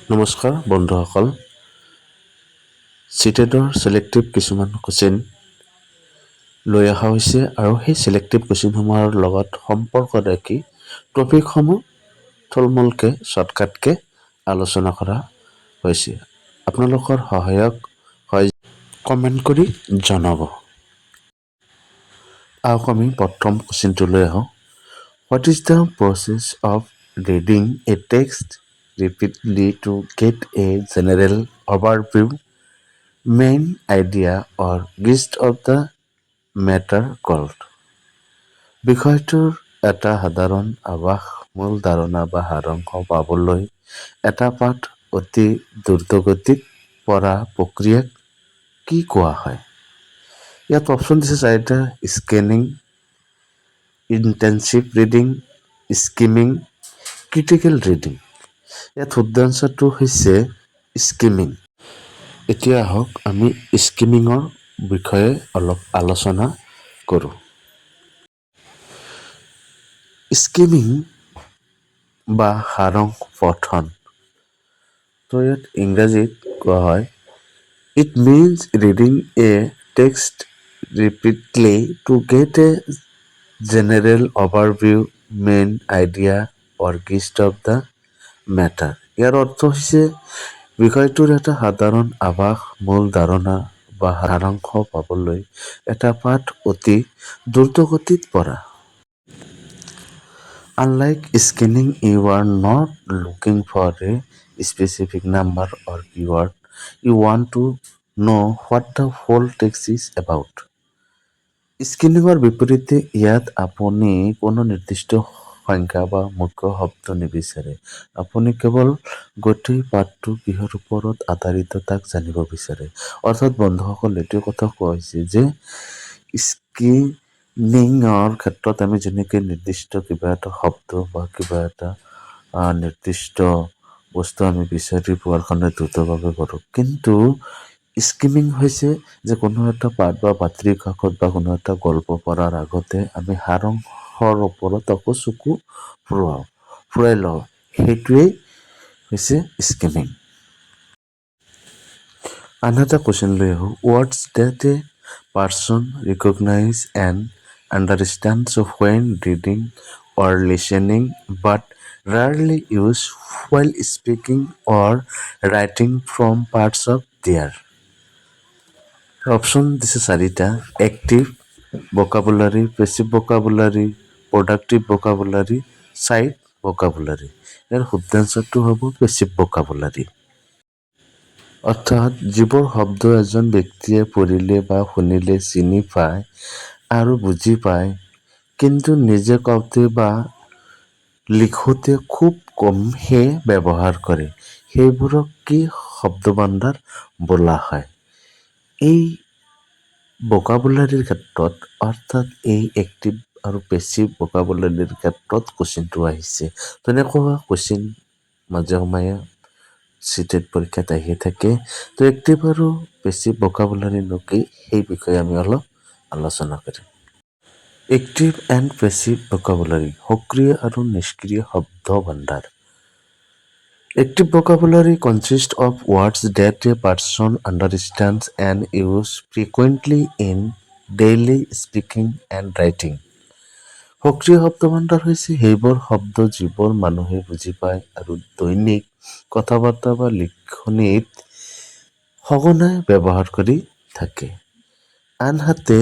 নমস্কাৰ বন্ধুসকল, চিটেটৰ চিলেক্টিভ কিছুমান কোৱেশ্যন লৈ অহা হৈছে আৰু সেই চিলেক্টিভ কুৱেশ্যনসমূহৰ লগত সম্পৰ্ক ৰাখি টপিকসমূহ থুলমূলকৈ শ্বৰ্টকাটকৈ আলোচনা কৰা হৈছে। আপোনালোকৰ সহায়ক হয় কমেণ্ট কৰি জনাব। আহক আমি প্ৰথম কুৱেশ্যনটো লৈ আহোঁ। What is the process of reading a text repeatedly to get a general overview, main idea or gist of the matter called? বিষয়টোৰ এটা সাধাৰণ আভাস, মূল ধাৰণা বা সাৰাংশ পাবলৈ এটা পাঠ অতি দ্ৰুতগতিত পঢ়া প্ৰক্ৰিয়াক কি কোৱা হয়? ইয়াত অপশ্যন দিছে চাৰিটা: scanning, intensive reading, skimming, critical reading. ইয়াত শুদ্ধ এনচাৰটো হৈছে স্কিমিং। এতিয়া আহক আমি স্কিমিঙৰ বিষয়ে অলপ আলোচনা কৰোঁ। স্কিমিং বা সাৰাংশ পঠন, তো ইয়াত ইংৰাজীত কোৱা হয় it means reading a text repeatedly to get a general overview, main idea or gist of the matter. ইয়াৰ অৰ্থ হৈছে বিষয়টোৰ এটা সাধাৰণ আভাস, মূল ধাৰণা বা সাৰাংশ পাবলৈ এটা পাঠ অতি দ্ৰুতগতিত পঢ়া। Unlike scanning, you are not looking for a specific number or keyword. You want to know what the whole text is about. স্কেনিঙৰ বিপৰীতে ইয়াত আপুনি কোনো নিৰ্দিষ্ট সংখ্যা বা মুখ্য শব্দ নিবিচাৰে। আপুনি কেৱল গোটেই পাঠটো কিহৰ ওপৰত আধাৰিত তাক জানিব বিচাৰে। অৰ্থাৎ বন্ধুসকল, এইটো কথা কোৱা হৈছে যে স্কেনিঙৰ ক্ষেত্ৰত আমি যেনেকৈ নিৰ্দিষ্ট কিবা এটা শব্দ বা কিবা এটা নিৰ্দিষ্ট বস্তু আমি বিচাৰি পোৱাৰ কাৰণে দ্ৰুতভাৱে কৰোঁ, কিন্তু স্কিমিং হৈছে যে কোনো এটা পাঠ বা বাতৰি কাকত বা কোনো এটা গল্প পঢ়াৰ আগতে আমি সাৰাংশৰ ওপৰত আকৌ চকু ফুৰাই লওঁ, সেইটোৱেই হৈছে স্কিমিং। আন এটা কুৱেশ্যন লৈ আহোঁ। Words that a person recognize and understands when reading or listening but rarely use while speaking or writing from parts of their. Option দিছে চাৰিটা: এক্টিভ ভোকাবুলাৰী, পেছিভ ভোকাবুলাৰী, প্ৰডাক্টিভ ভোকাবুলাৰী, চাইড ভোকাবুলাৰী। ইয়াৰ শুদ্ধ এনচাৰটো হ'ব পেছিভ ভোকাবুলাৰী। অৰ্থাৎ যিবোৰ শব্দ এজন ব্যক্তিয়ে পঢ়িলে বা শুনিলে চিনি পায় আৰু বুজি পায়, কিন্তু নিজে কওঁতে বা লিখোঁতে খুব কমহে ব্যৱহাৰ কৰে, সেইবোৰক কি শব্দভাণ্ডাৰ বোলা হয়? এই ভোকাবুলাৰীৰ ক্ষেত্ৰত, অৰ্থাৎ এই এক্টিভ আৰু পেছিভ ভোকাবুলাৰীৰ ক্ষেত্ৰত কুৱেশ্যনটো আহিছে। তেনেকুৱা কুৱেশ্যন মাজে সময়ে চিটেট পৰীক্ষাত আহিয়ে থাকে। তো এক্টিভ আৰু পেছিভ ভোকাবুলাৰীনো কি, সেই বিষয়ে আমি অলপ আলোচনা কৰিম। এক্টিভ এণ্ড পেছিভ ভোকাবুলাৰী, সক্ৰিয় আৰু নিষ্ক্ৰিয় শব্দ ভাণ্ডাৰ। Active vocabulary consists of words that a person understands and uses frequently in daily speaking and writing. সক্ৰিয় শব্দভাণ্ডাৰ হৈছে সেইবোৰ শব্দ যিবোৰ মানুহে বুজি পায় আৰু দৈনিক কথা-বাৰ্তা বা লিখনিত সঘনাই ব্যৱহাৰ কৰি থাকে। আনহাতে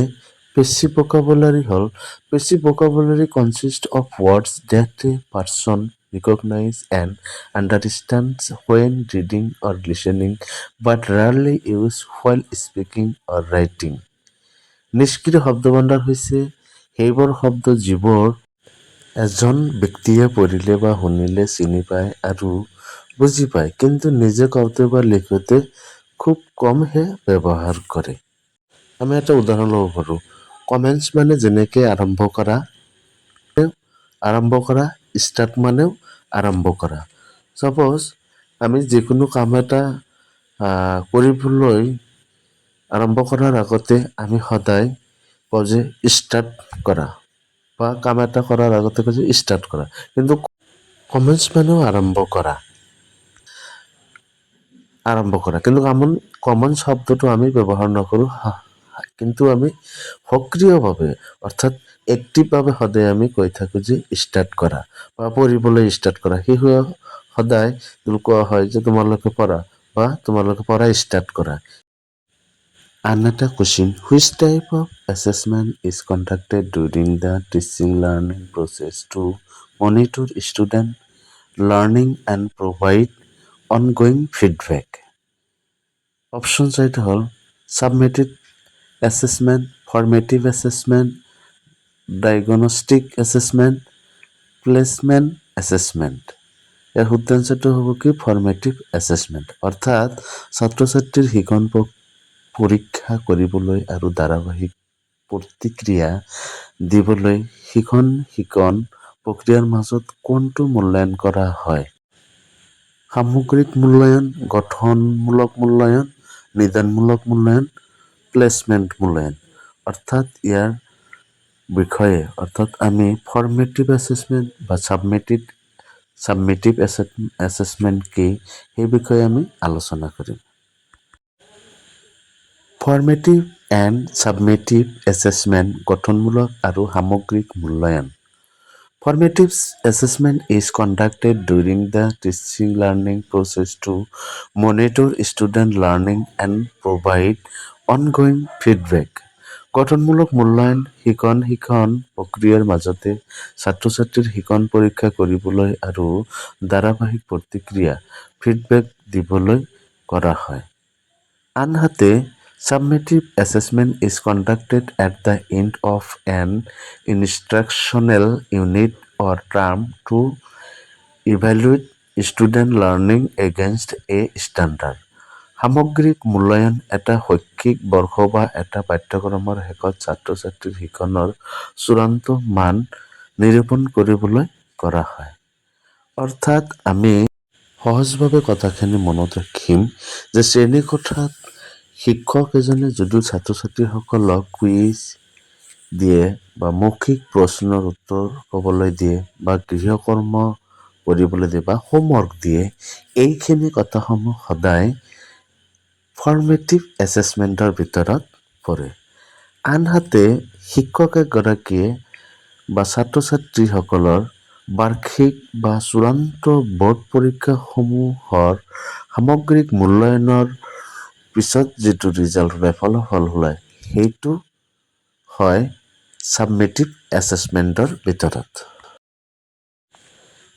পেছিভ ভোকাবুলাৰী হ'ল passive vocabulary consist of words that a person recognize and understands when reading or listening but rarely used while speaking or writing. নিষ্ক্ৰিয় শব্দভাণ্ডাৰ হৈছে সেইবোৰ শব্দ যিবোৰ এজন ব্যক্তিয়ে পঢ়িলে বা শুনিলে চিনি পায় আৰু বুজি পায়, কিন্তু নিজে কওঁতে বা লিখোঁতে খুব কমহে ব্যৱহাৰ কৰে। আমি এটা উদাহৰণ ল'ব পাৰোঁ। কমেন্টছ মানে যেনেকৈ আৰম্ভ কৰা, ষ্টাৰ্ট মানেও আৰম্ভ কৰা। ছাপ'জ আমি যিকোনো কাম এটা কৰিবলৈ আৰম্ভ কৰাৰ আগতে আমি সদায় কওঁ যে ষ্টাৰ্ট কৰা, বা কাম এটা কৰাৰ আগতে কওঁ যে ষ্টাৰ্ট কৰা, কিন্তু কমেন্টছ মানেও আৰম্ভ কৰা। আৰম্ভ কৰা। কিন্তু কমন শব্দটো আমি ব্যৱহাৰ নকৰোঁ, কিন্তু আমি সক্ৰিয়ভাৱে অৰ্থাৎ এক্টিভভাৱে সদায় আমি কৈ থাকোঁ যে ষ্টাৰ্ট কৰা বা পঢ়িবলৈ ষ্টাৰ্ট কৰা। সেই সদায় কোৱা হয় যে তোমালোকে পঢ়া বা তোমালোকে পঢ়া ষ্টাৰ্ট কৰা। Another question: which type of assessment is conducted during the teaching learning process to monitor student learning and provide ongoing feedback? Option চাৰিটা হ'ল submitted assessment, formative assessment, diagnostic assessment, placement assessment. ইয়াৰ শুদ্ধাঞ্চটো হ'ব কি formative assessment, অৰ্থাৎ ছাত্ৰ ছাত্ৰীৰ শিক্ষণ পৰীক্ষা কৰিবলৈ আৰু ধাৰাবাহিক প্ৰতিক্ৰিয়া দিবলৈ শিক্ষণ প্ৰক্ৰিয়াৰ মাজত কোনটো মূল্যায়ন কৰা হয়? সামগ্ৰিক মূল্যায়ন, গঠনমূলক মূল্যায়ন, নিদানমূলক মূল্যায়ন, প্লেচমেণ্ট মূল্যায়ন। অৰ্থাৎ ইয়াৰ বিষয়ে আমি ফৰ্মেটিভ এছেছমেণ্ট বা সাবমেটিভ এছেছমেণ্ট কি সেই বিষয়ে আমি আলোচনা কৰিম। ফৰ্মেটিভ এণ্ড সাবমেটিভ এছেছমেণ্ট গঠনমূলক আৰু সামগ্ৰিক মূল্যায়ন। Formative assessment is conducted during the teaching learning process to monitor student learning and provide ongoing feedback. গঠনমূলক মূল্যায়ন শিক্ষণ প্ৰক্ৰিয়াৰ মাজতে ছাত্ৰ ছাত্ৰীৰ শিক্ষণ পৰীক্ষা কৰিবলৈ আৰু ধাৰাবাহিক প্ৰতিক্ৰিয়া ফিডবেক দিবলৈ কৰা হয়। আনহাতে summative assessment is conducted at the end of an instructional unit or term to evaluate student learning against a standard. সামগ্ৰিক মূল্যায়ন এটা শৈক্ষিক বৰ্ষ বা এটা পাঠ্যক্ৰমৰ শেষত ছাত্ৰ ছাত্ৰীৰ শিক্ষণৰ চূড়ান্ত মান নিৰূপণ কৰিবলৈ কৰা হয়। অৰ্থাৎ আমি সহজভাৱে কথাখিনি মনত ৰাখিম যে শ্ৰেণীকোঠাত শিক্ষক এজনে যদিও ছাত্ৰ ছাত্ৰীসকলক কুইজ দিয়ে বা মৌখিক প্ৰশ্নৰ উত্তৰ ক'বলৈ দিয়ে বা গৃহকৰ্ম কৰিবলৈ দিয়ে বা হোমৱৰ্ক দিয়ে, এইখিনি কথাসমূহ সদায় ফৰ্মেটিভ এছেছমেণ্টৰ ভিতৰত পৰে। আনহাতে শিক্ষক এগৰাকীয়ে বা ছাত্ৰ ছাত্ৰীসকলৰ বাৰ্ষিক বা চূড়ান্ত বোৰ্ড পৰীক্ষাসমূহৰ সামগ্ৰিক মূল্যায়নৰ পিছত যিটো ৰিজাল্ট বা ফলাফল ওলায় সেইটো হয় সাবমেটিভ এছেছমেণ্টৰ ভিতৰত।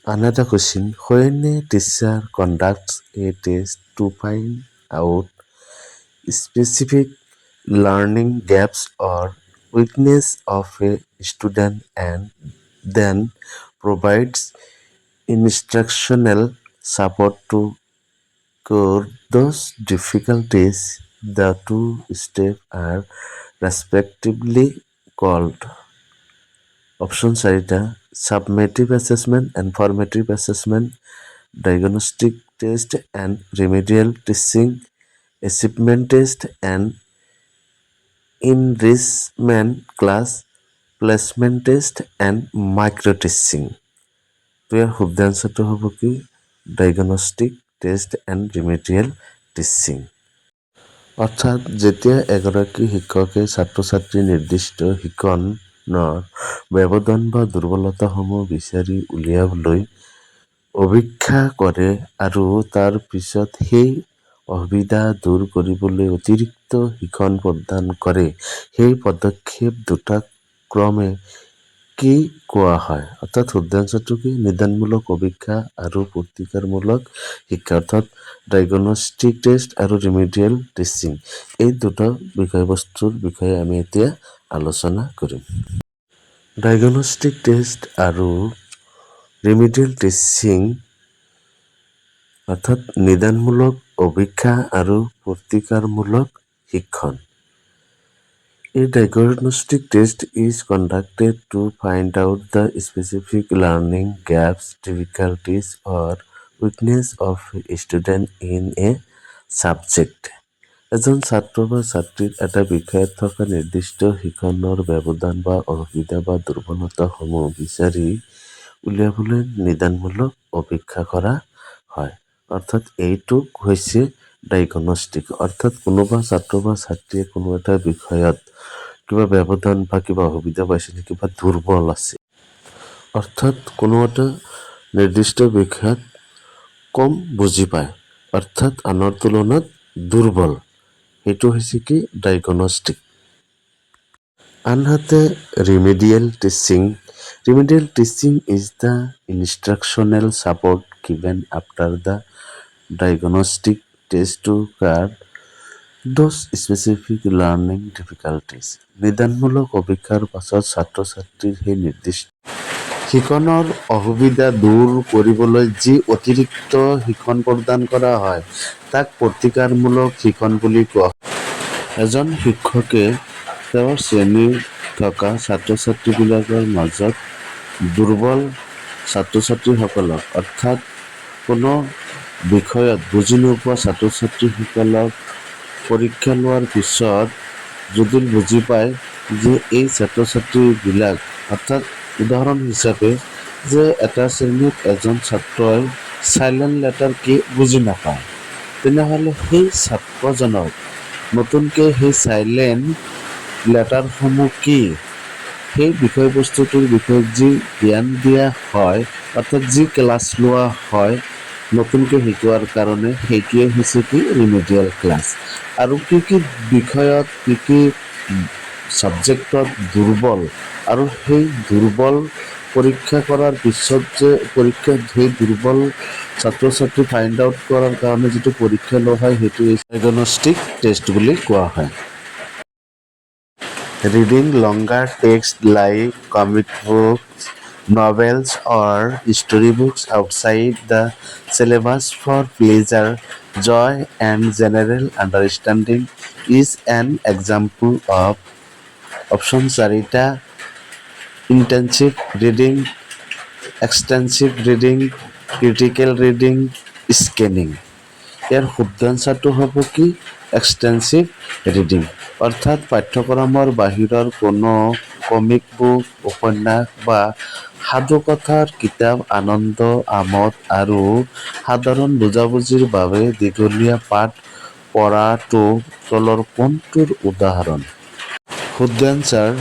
Another question: when a teacher conducts a test to find out specific learning gaps or weakness of a student and then provides instructional support to cure those difficulties, the two steps are respectively called. Option চাৰিটা summative assessment and formative assessment, diagnostic test and remedial teaching, achievement test and enrichment class, placement test and micro teaching. তো ইয়াৰ শুদ্ধাঞ্চটো হ'ব কি diagnostic test and remedial teaching. অৰ্থাৎ যেতিয়া এগৰাকী শিক্ষকে ছাত্ৰ ছাত্ৰীৰ নিৰ্দিষ্ট শিক্ষণৰ ব্যৱধান বা দুৰ্বলতাসমূহ বিচাৰি উলিয়াবলৈ অভীক্ষা কৰে আৰু তাৰ পিছত সেই অসুবিধা দূৰ কৰিবলৈ অতিৰিক্ত শিক্ষণ প্ৰদান কৰে, সেই পদক্ষেপ দুটা ক্ৰমে কি কোৱা হয়? অৰ্থাৎ শুদ্ধাঞ্চটো কি নিদানমূলক অভীক্ষা আৰু প্ৰতিকাৰমূলক শিক্ষা, অৰ্থাৎ ডায়াগনষ্টিক টেষ্ট আৰু ৰিমেডিয়েল টিচিং। এই দুটা বিষয়বস্তুৰ বিষয়ে আমি এতিয়া আলোচনা কৰিম। ডায়াগনষ্টিক টেষ্ট আৰু ৰিমেডিয়েল টিচিং অৰ্থাৎ নিদানমূলক অভীক্ষা আৰু প্ৰতিকাৰমূলক শিক্ষণ। A diagnostic test is conducted to find out the specific learning gaps, difficulties, or weakness of a student in a subject. এজন ছাত্ৰ বা ছাত্ৰীৰ এটা বিষয়ত থকা নিৰ্দিষ্ট শিক্ষণৰ ব্যৱধান বা অসুবিধা বা দুৰ্বলতাসমূহ বিচাৰি উলিয়াবলৈ নিদানমূলক অভীক্ষা কৰা হয়। অৰ্থাৎ এইটোক হৈছে ডায়গনষ্টিক অৰ্থাৎ কোনোবা ছাত্ৰ বা ছাত্ৰীয়ে কোনো এটা বিষয়ত কিবা ব্যৱধান বা কিবা অসুবিধা পাইছে নেকি বা দুৰ্বল আছে, অৰ্থাৎ কোনো এটা নিৰ্দিষ্ট বিষয়ত কম বুজি পায়, অৰ্থাৎ আনৰ তুলনাত দুৰ্বল, সেইটো হৈছে কি ডায়গনষ্টিক। আনহাতে remedial teaching is the instructional support given after the diagnostic test to card those specific learning difficulties. নিদানমূলক অপেক্ষাৰ পাছত ছাত্ৰ ছাত্ৰীৰ সেই নিৰ্দিষ্ট শিক্ষণৰ অসুবিধা দূৰ কৰিবলৈ যি অতিৰিক্ত শিক্ষণ প্ৰদান কৰা হয় তাক প্ৰতিকাৰমূলক শিক্ষণ বুলি কোৱা হয়। এজন শিক্ষকে তেওঁৰ শ্ৰেণীত থকা ছাত্ৰ ছাত্ৰীবিলাকৰ মাজত দুৰ্বল ছাত্ৰ ছাত্ৰীসকলক, অৰ্থাৎ কোনো বিষয়ত বুজি নোপোৱা ছাত্ৰ ছাত্ৰীসকলক পৰীক্ষা লোৱাৰ পিছত যদি বুজি পায় যে এই ছাত্ৰ ছাত্ৰীবিলাক, অৰ্থাৎ উদাহৰণ হিচাপে যে এটা শ্ৰেণীত এজন ছাত্ৰই চাইলেণ্ট লেটাৰ কি বুজি নাপায়, তেনেহ'লে সেই ছাত্ৰজনক নতুনকৈ সেই চাইলেণ্ট লেটাৰসমূহ কি সেই বিষয়বস্তুটোৰ বিষয়ে যি জ্ঞান দিয়া হয়, অৰ্থাৎ যি ক্লাছ লোৱা হয় নতুনকৈ শিকোৱাৰ কাৰণে, সেইটোৱে হৈছে কি ৰিমেডিয়েল ক্লাছ। আৰু কি কি বিষয়ত কি কি ছাবজেক্টত দুৰ্বল, আৰু সেই দুৰ্বল পৰীক্ষা কৰাৰ পিছত যে পৰীক্ষাত সেই দুৰ্বল ছাত্ৰ ছাত্ৰী ফাইণ্ড আউট কৰাৰ কাৰণে যিটো পৰীক্ষা লোৱা হয় সেইটো ডায়গনষ্টিক টেষ্ট বুলি কোৱা হয়। Reading longer text like comic books, novels or storybooks outside the syllabus for pleasure, joy and general understanding is an example of option 4টা intensive reading, extensive reading, critical reading, scanning। ইয়াৰ শুদ্ধাঞ্চটো হ'ব কি extensive reading, অৰ্থাৎ পাঠ্যক্ৰমৰ বাহিৰৰ কোনো comic book, উপন্যাস বা সাধুকথাৰ কিতাপ আনন্দ, আমোদ আৰু সাধাৰণ বুজাবুজিৰ বাবে দীঘলীয়া পাঠ পঢ়াটো তলৰ কোনটোৰ উদাহৰণ? শুদ্ধাঞ্চাৰ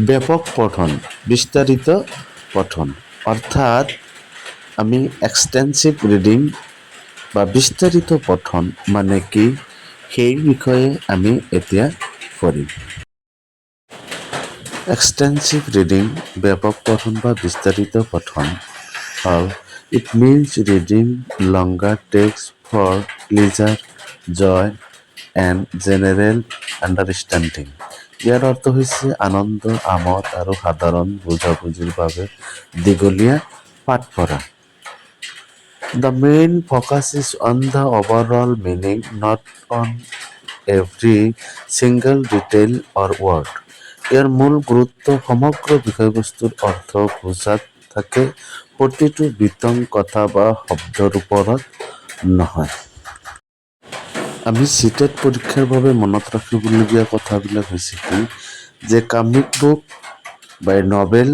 ব্যাপক পঠন, বিস্তাৰিত পঠন, অৰ্থাৎ আমি এক্সটেন্সিভ ৰিডিং বা বিস্তাৰিত পঠন মানে কি সেই বিষয়ে আমি এতিয়া পঢ়িম। এক্সটেন্সিভ ৰিডিং ব্যাপক পঠন বা বিস্তাৰিত পঠন হ'ল it means reading longer text for pleasure, joy and general understanding. ইয়াৰ অৰ্থ হৈছে আনন্দ, আমোদ আৰু সাধাৰণ বুজাবুজিৰ বাবে দীঘলীয়া পাঠ পঢ়া। The main focus is on the overall meaning, not on every single detail or word. ইয়াৰ মূল গুৰুত্ব সমগ্ৰ বিষয়বস্তুৰ অৰ্থ বুজাত থাকে, প্ৰতিটো বিতং কথা বা শব্দৰ ওপৰত নহয়। আমি চিটেট পৰীক্ষাৰ বাবে মনত ৰাখিবলগীয়া কথাবিলাক হৈছে কি যে কমিক বুক বা নভেল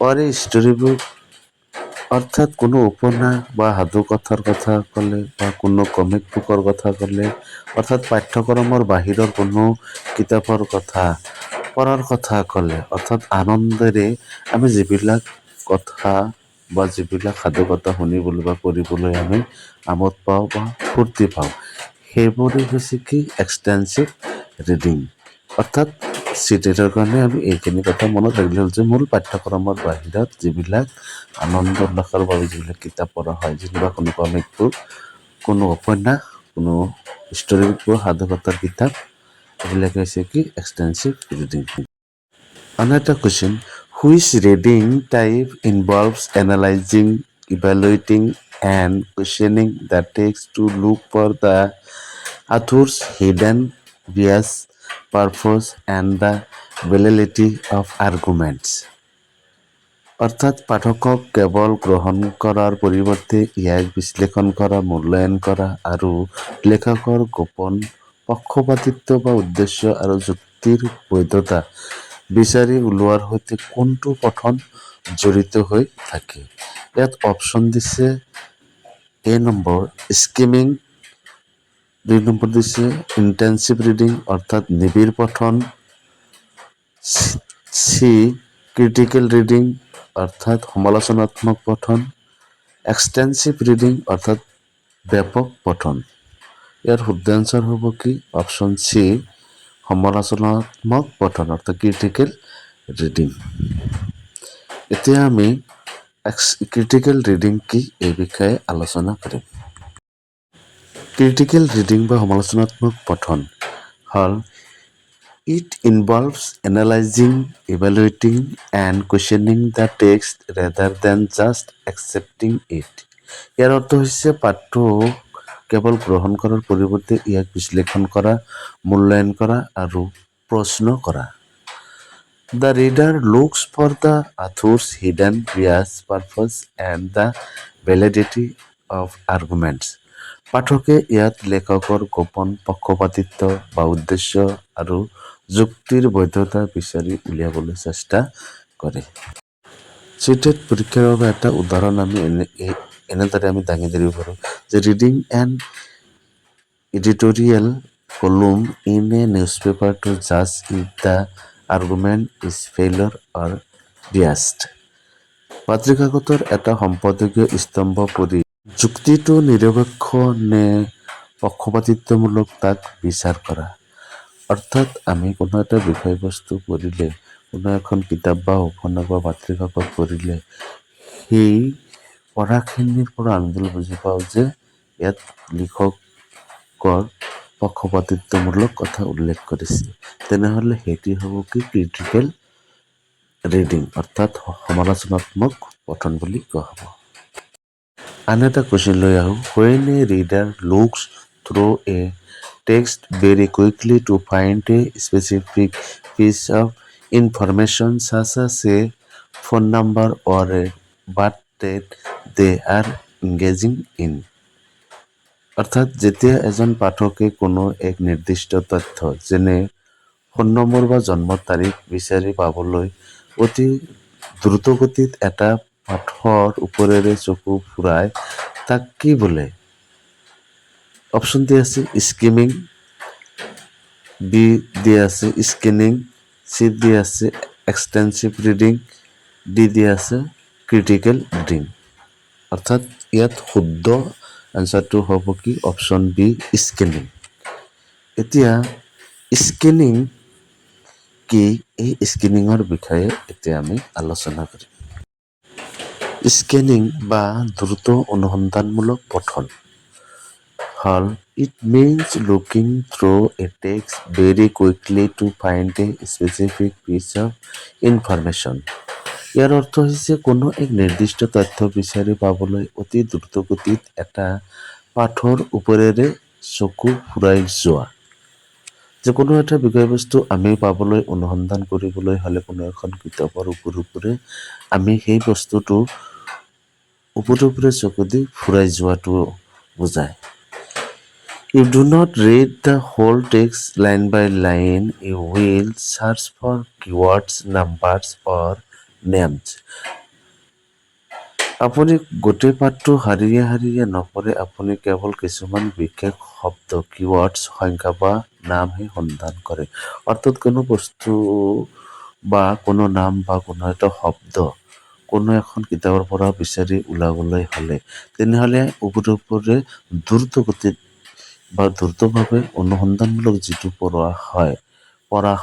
অৰ ষ্টৰি বুক, অৰ্থাৎ কোনো উপন্যাস বা সাধুকথাৰ কথা ক'লে বা কোনো কমিক বুকৰ কথা ক'লে, অৰ্থাৎ পাঠ্যক্ৰমৰ বাহিৰৰ কোনো কিতাপৰ কথা পঢ়াৰ কথা ক'লে, অৰ্থাৎ আনন্দেৰে আমি যিবিলাক কথা বা যিবিলাক সাধুকথা শুনিবলৈ বা পঢ়িবলৈ আমি আমোদ পাওঁ বা ফূৰ্তি পাওঁ, সেইবোৰেই হৈছে কি এক্সটেন্সিভ ৰিডিং। অৰ্থাৎ চিটেটৰ কাৰণে আমি এইখিনি কথা মনত ৰাখিলে হ'ল যে মূল পাঠ্যক্ৰমৰ বাহিৰত যিবিলাক আনন্দ উল্লাসৰ বাবে যিবিলাক কিতাপ পঢ়া হয়, যেনিবা কোনো কমিক বুক, কোনো উপন্যাস, কোনো ষ্টৰি বুক বা সাধুকথাৰ কিতাপ, এইবিলাক হৈছে কি extensive reading. Another question, which reading type involves analyzing, evaluating and questioning the text to look for the author's hidden bias, purpose and the validity of arguments? অৰ্থাৎ পাঠকক কেৱল গ্ৰহণ কৰাৰ পৰিৱৰ্তে ইয়াক বিশ্লেষণ কৰা, মূল্যায়ন কৰা আৰু লেখকৰ গোপন পক্ষপাতিত্ব বা উদ্দেশ্য আৰু যুক্তিৰ বৈধতা বিচাৰি উলিওৱাৰ সৈতে কোনটো পঠন জড়িত হৈ থাকে? ইয়াত অপশ্যন দিছে এ নম্বৰ স্কিমিং, 2 নম্বর দিছে ইন্টেন্সিভ রিডিং অর্থাৎ নিবিড় পঠন। সি ক্রিটিক্যাল রিডিং অর্থাৎ সমালোচনাত্মক পঠন। এক্সটেন্সিভ রিডিং অর্থাৎ ব্যাপক পঠন। ইয়াৰ শুদ্ধ এনচাৰ হ'ব কি অপশ্যন চি সমালোচনাত্মক পঠন অৰ্থাৎ ক্ৰিটিকেল ৰিডিং। এতিয়া আমি ক্ৰিটিকেল ৰিডিং কি এই বিষয়ে আলোচনা কৰিম। ক্ৰিটিকেল ৰিডিং বা সমালোচনাত্মক পঠন হ'ল it involves analyzing, evaluating and questioning the text rather than just accepting it. ইয়াৰ অৰ্থ হৈছে পাঠটো কেৱল গ্ৰহণ কৰাৰ পৰিৱৰ্তে ইয়াক বিশ্লেষণ কৰা, মূল্যায়ন কৰা আৰু প্ৰশ্ন কৰা। The reader looks for the author's hidden bias, purpose and the validity of arguments. পাঠকে ইয়াত লেখকৰ গোপন পক্ষপাতিত্ব বা উদ্দেশ্য আৰু যুক্তিৰ বৈধতা বিচাৰি উলিয়াবলৈ চেষ্টা কৰে। চিটেট পৰীক্ষাৰ বাবে এটা উদাহৰণ আমি এনেদৰে আমি দাঙি ধৰিব পাৰোঁ যে reading N editorial column in a newspaper to judge if the argument is failure or biased. পত্ৰিকাগতৰ এটা সম্পাদকীয় স্তম্ভ পঢ়ি যুক্তিটো নিৰপেক্ষ নে পক্ষপাতিত্বমূলক তাক বিচাৰ কৰা। অৰ্থাৎ আমি কোনো এটা বিষয়বস্তু পঢ়িলে, কোনো এখন কিতাপ বা উপন্যাস বা পত্ৰিকাগত পঢ়িলে সেই পঢ়াখিনিৰ পৰা আমি বুজি পাওঁ যে ইয়াত লিখকৰ পক্ষপাতিত্বমূলক কথা উল্লেখ কৰিছে, তেনেহ'লে সেইটো হ'ব কি ক্ৰিটিকেল ৰিডিং অৰ্থাৎ সমালোচনাত্মক পঠন বুলি কোৱা হ'ব। আন এটা কুৱেশ্যন লৈ আহোঁ। When a reader looks through a text very quickly to find a specific piece of information such as a phone number or a birth date they are engaging in. অৰ্থাৎ যেতিয়া এজন পাঠকে কোনো এক নিৰ্দিষ্ট তথ্য যেনে ফোন নম্বৰ বা জন্মৰ তাৰিখ বিচাৰি পাবলৈ অতি দ্ৰুতগতিত এটা পাঠৰ ওপৰেৰে চকু ফুৰাই তাক কি বোলে? অপশ্যন দি আছে স্কিমিং, বি দি আছে স্কেনিং, চি দি আছে এক্সটেন্সিভ ৰিডিং, ডি দি আছে ক্ৰিটিকেল ৰিডিং। অৰ্থাৎ ইয়াত শুদ্ধ এনচাৰটো হ'ব কি অপশ্যন বি স্কেনিং। এতিয়া স্কেনিং কি এই স্কেনিঙৰ বিষয়ে এতিয়া আমি আলোচনা কৰিম। স্কেনিং বা দ্ৰুত অনুসন্ধানমূলক পঠন হ'ল it means looking through a text very quickly to find a specific piece of information. ইয়াৰ অৰ্থ হৈছে কোনো এক নিৰ্দিষ্ট তথ্য বিচাৰি পাবলৈ অতি দ্ৰুতগতিত এটা পাঠৰ ওপৰেৰে চকু ফুৰাই যোৱা। যে কোনো এটা বিষয়বস্তু আমি পাবলৈ অনুসন্ধান কৰিবলৈ হ'লে কোনো এখন কিতাপৰ ওপৰে আমি সেই বস্তুটো ওপৰে চকু দি ফুৰাই যোৱাটো বুজায়। You do not read the whole text line by line. You will search for keywords, numbers or names. আপুনি গোটেই পাঠটো শাৰীয়ে শাৰীয়ে নপঢ়ে, আপুনি কেৱল কিছুমান বিশেষ শব্দ কিৱৰ্ডছ সংখ্যা বা নামহে সন্ধান কৰে। অৰ্থাৎ কোনো বস্তু বা কোনো নাম বা কোনো এটা শব্দ কোনো এখন কিতাপৰ পৰা বিচাৰি ওলাবলৈ হ'লে তেনেহ'লে ওপৰে দ্ৰুতগতিত বা দ্ৰুতভাৱে অনুসন্ধানমূলক যিটো পঢ়া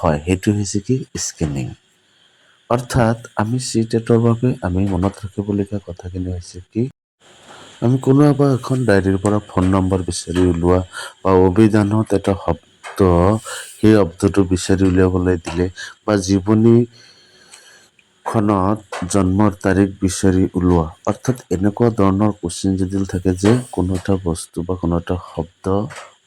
হয় সেইটো হৈছে কি স্কেনিং। অৰ্থাৎ আমি চিটেটৰ বাবে আমি মনত ৰাখিবলগীয়া কথাখিনি হৈছে কি আমি কোনো এখন ডায়েৰীৰ পৰা ফোন নম্বৰ বিচাৰি উলিওৱা বা অভিধানত এটা শব্দ সেই শব্দটো বিচাৰি উলিয়াবলৈ দিলে বা জীৱনীখনত জন্মৰ তাৰিখ বিচাৰি ওলোৱা। অৰ্থাৎ এনেকুৱা ধৰণৰ কুৱেশ্যন যদি থাকে যে কোনো এটা বস্তু বা কোনো এটা শব্দ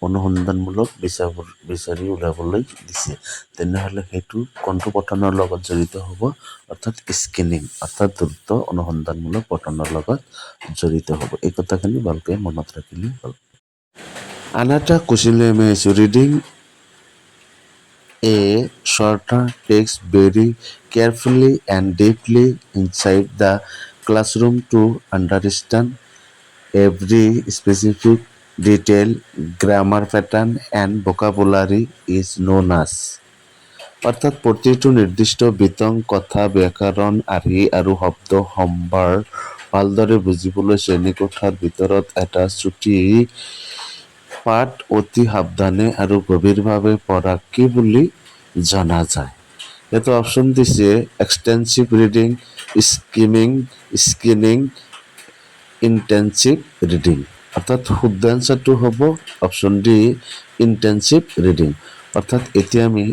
অনুসন্ধানমূলক বিচাৰি উলিয়াবলৈ দিছে, তেনেহ'লে সেইটো কোনটো পঠনৰ লগত জড়িত হ'ব? অৰ্থাৎ স্কেনিং অৰ্থাৎ দ্ৰুত অনুসন্ধানমূলক পঠনৰ লগত জড়িত হ'ব। এই কথাখিনি ভালকৈ মনত ৰাখিলে হ'ল। আন এটা কুৱেশ্যন লৈ আমি আহিছোঁ। Reading a shorter text very carefully and deeply inside the classroom to understand every specific detail, grammar pattern and vocabulary is known as। অৰ্থাৎ প্ৰতিটো নিৰ্দিষ্ট বিতং কথা ব্যাকৰণ আৰ্হি আৰু শব্দ সম্ভাৰ ভালদৰে বুজিবলৈ শ্ৰেণীকোঠাৰ ভিতৰত এটা চুটি পাঠ অতি সাৱধানে আৰু গভীৰভাৱে পঢ়া কি বুলি জনা যায়। এইটো অপশ্যন দিছে extensive reading, skimming, স্কিনিং, intensive reading. অৰ্থাৎ শুদ্ধ এনচাৰটো হ'ব অপশ্যন ডি ইণ্টেনচিভ ৰিডিং। অৰ্থাৎ এতিয়া আমি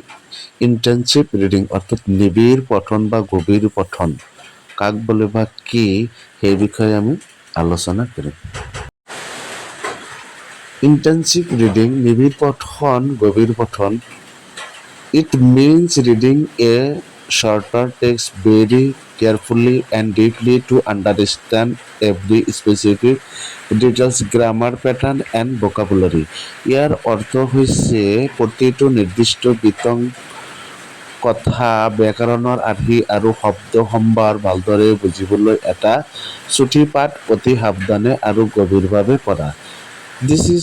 ইণ্টেনচিভ ৰিডিং অৰ্থাৎ নিবিড় পঠন বা গভীৰ পঠন কাক বোলে বা কি সেই বিষয়ে আমি আলোচনা কৰিম। ইণ্টেনচিভ ৰিডিং নিবিড় পঠন গভীৰ পঠন। It means reading a shorter text very carefully and deeply to understand every specific details, grammar pattern and vocabulary। ইয়াৰ অৰ্থ হৈছে প্ৰতিটো নিৰ্দিষ্ট বিতং কথা ব্যাকৰণৰ আৰ্হি আৰু শব্দ সম্ভাৰ ভালদৰে বুজিবলৈ এটা চুটি পাঠ অতি সাৱধানে আৰু গভীৰভাৱে পঢ়া। This is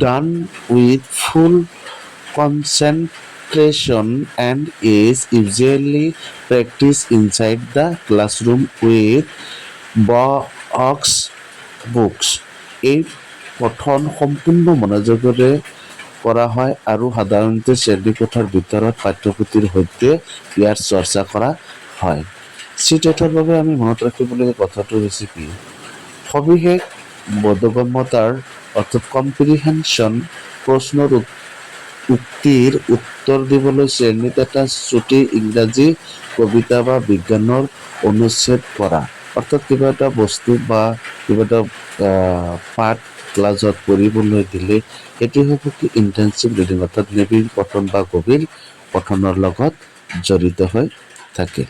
done with full concentration and is usually practiced inside the classroom with box books। এই পঠন সম্পূৰ্ণ মনোযোগেৰে কৰা হয় আৰু সাধাৰণতে শ্ৰেণীকোঠাৰ ভিতৰত পাঠ্যপুথিৰ সৈতে ইয়াৰ চৰ্চা কৰা হয়। চিটেটৰ বাবে আমি মনত ৰাখিবলগীয়া কথাটো হৈছে কি সবিশেষ বোধগম্যতাৰ অৰ্থাৎ কম্প্ৰিহেনশ্যন প্ৰশ্নৰ উক্তিৰ উত্তৰ দিবলৈ শ্ৰেণীত এটা চুটি ইংৰাজী কবিতা বা বিজ্ঞানৰ অনুচ্ছেদ পঢ়া। অৰ্থাৎ কিবা এটা বস্তু বা কিবা এটা পাঠ ক্লাছত পঢ়িবলৈ দিলে এইটো হ'ব কি ইণ্টেনচিভ ৰিডিং অৰ্থাৎ নিবিড় পঠন বা গভীৰ পঠনৰ লগত জড়িত হৈ থাকে।